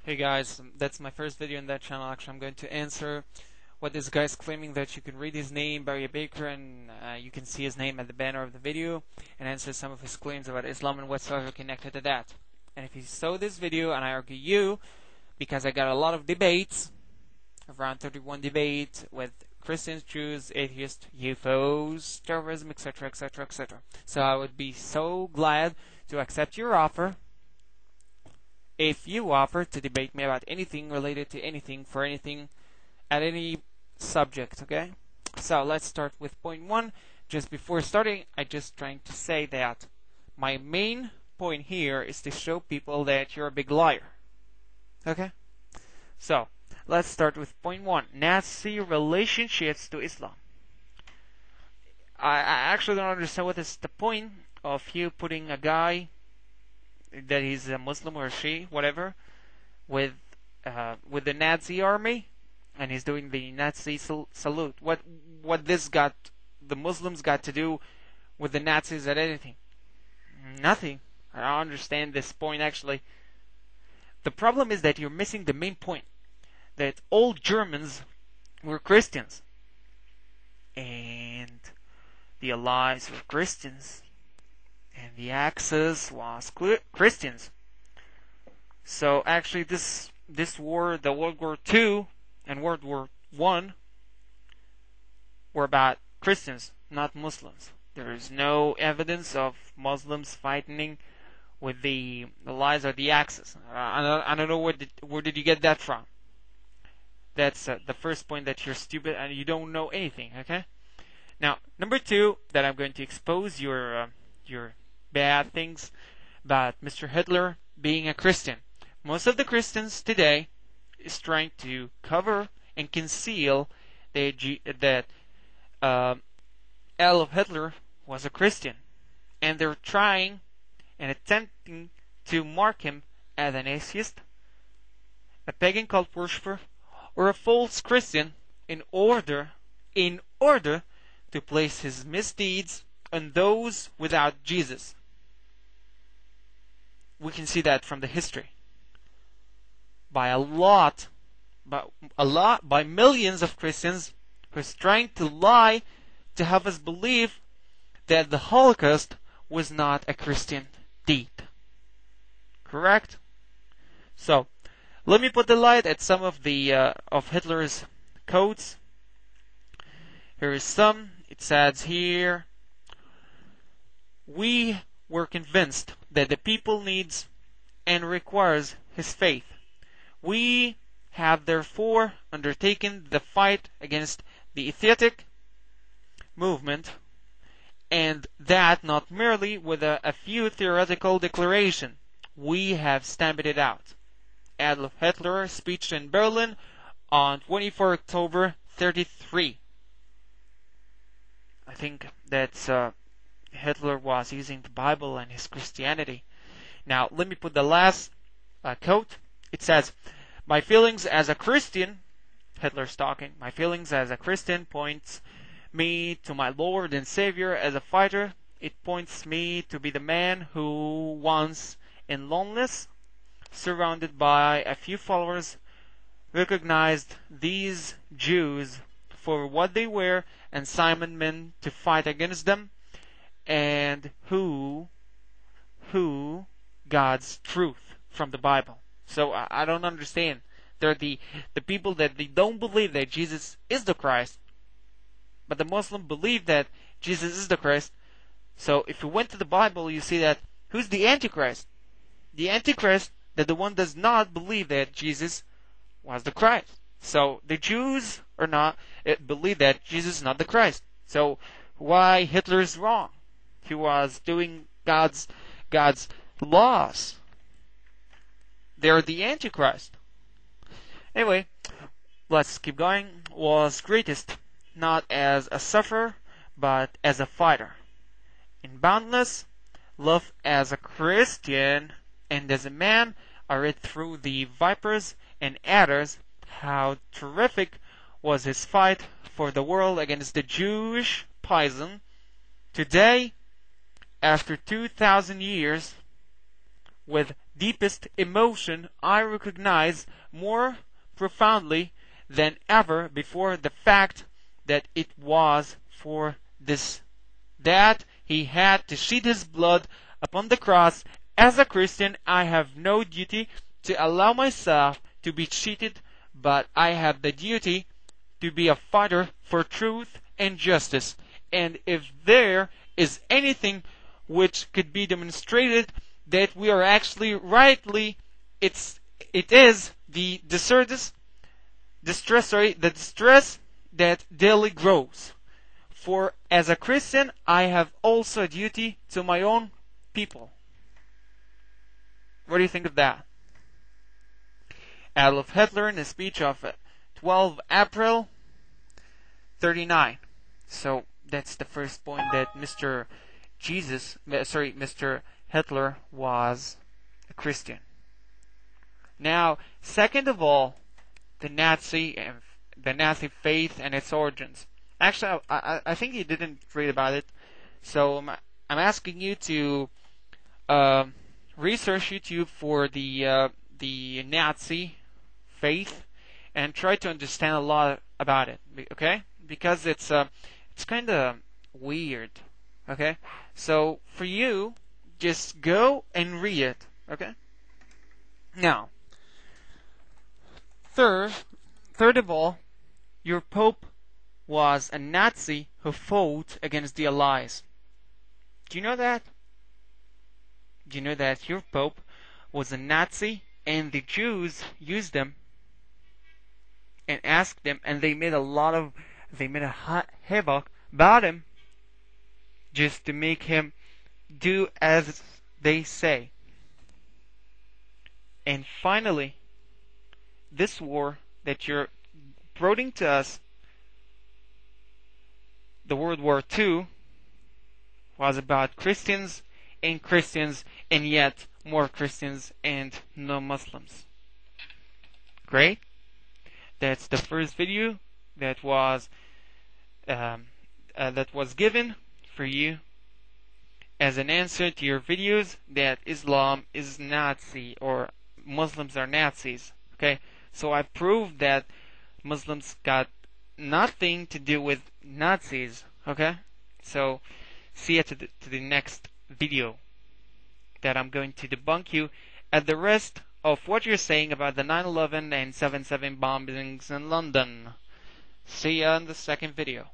Hey guys, that's my first video on that channel. Actually, I'm going to answer what this guy's claiming, that you can read his name, paryapaker, and you can see his name at the banner of the video, and answer some of his claims about Islam and whatsoever connected to that. And if you saw this video, and I argue you, because I got a lot of debates, around 31 debates with Christians, Jews, atheists, UFOs, terrorism, etc., etc., etc. So I would be so glad to accept your offer if you offer to debate me about anything related to anything, for anything, at any subject, okay? So let's start with point one. Just before starting, I'm just trying to say that my main point here is to show people that you're a big liar, okay? So let's start with point one: Nazi relationships to Islam. I actually don't understand what is the point of you putting a guy that he's a Muslim or a Shia, whatever, with the Nazi army, and he's doing the Nazi salute. What this got the Muslims got to do with the Nazis at anything? Nothing. I don't understand this point actually. The problem is that you're missing the main point, that all Germans were Christians, and the Allies were Christians, and the Axis was Christians. So actually this war, the World War II and World War I, were about Christians, not Muslims. There is no evidence of Muslims fighting with the Allies or the Axis. I don't know where did you get that from. That's the first point, that you're stupid and you don't know anything, okay? Now, number two, that I'm going to expose your bad things about Mr. Hitler being a Christian. Most of the Christians today is trying to cover and conceal that Adolf Hitler was a Christian, and they're trying and attempting to mark him as an atheist, a pagan cult worshipper, or a false Christian in order to place his misdeeds on those without Jesus. We can see that from the history. By millions of Christians who's trying to lie to have us believe that the Holocaust was not a Christian deed. Correct? So, let me put the light at some of the of Hitler's quotes. Here is some. It says here, "We were convinced that the people needs and requires his faith. We have therefore undertaken the fight against the atheistic movement, and that not merely with a few theoretical declarations. We have stamped it out." Adolf Hitler, speech in Berlin on 24 October 33. I think that's Hitler was using the Bible and his Christianity. Now, let me put the last quote. It says, "My feelings as a Christian," Hitler's talking, "my feelings as a Christian points me to my Lord and Savior as a fighter. It points me to be the man who once, in loneliness, surrounded by a few followers, recognized these Jews for what they were and summoned men to fight against them, and who God's truth from the Bible." So I don't understand. They're the people that they don't believe that Jesus is the Christ, but the Muslims believe that Jesus is the Christ. So if you went to the Bible, you see that who's the Antichrist? The Antichrist, that the one does not believe that Jesus was the Christ. So the Jews are not believe that Jesus is not the Christ. So why Hitler is wrong? He was doing God's laws. They're the Antichrist. Anyway, let's keep going. Was greatest not as a sufferer, but as a fighter. In boundless love as a Christian and as a man, I read through the vipers and adders how terrific was his fight for the world against the Jewish poison. Today, after 2,000 years, with deepest emotion I recognize more profoundly than ever before the fact that it was for this that he had to shed his blood upon the cross. As a Christian, I have no duty to allow myself to be cheated, but I have the duty to be a fighter for truth and justice. And if there is anything which could be demonstrated that we are actually rightly, it is the distress that daily grows. For as a Christian, I have also a duty to my own people. What do you think of that? Adolf Hitler in a speech of 12 April 39. So that's the first point, that Mr. Hitler was a Christian. Now, second of all, the Nazi faith and its origins. Actually, I think you didn't read about it, so I'm asking you to research YouTube for the Nazi faith and try to understand a lot about it. Okay, because it's kind of weird. Okay, so for you, just go and read it. Okay. Now, third of all, your Pope was a Nazi who fought against the Allies. Do you know that? Do you know that your Pope was a Nazi and the Jews used them and asked them, and they made a havoc about him just to make him do as they say. And finally, this war that you're quoting to us, the World War II, was about Christians, and yet more Christians and no Muslims. Great. That's the first video that was given for you as an answer to your videos that Islam is Nazi or Muslims are Nazis. Okay, so I proved that Muslims got nothing to do with Nazis. Okay, so see you to the next video that I'm going to debunk you at the rest of what you're saying about the 9/11 and 7/7 bombings in London. See ya in the second video.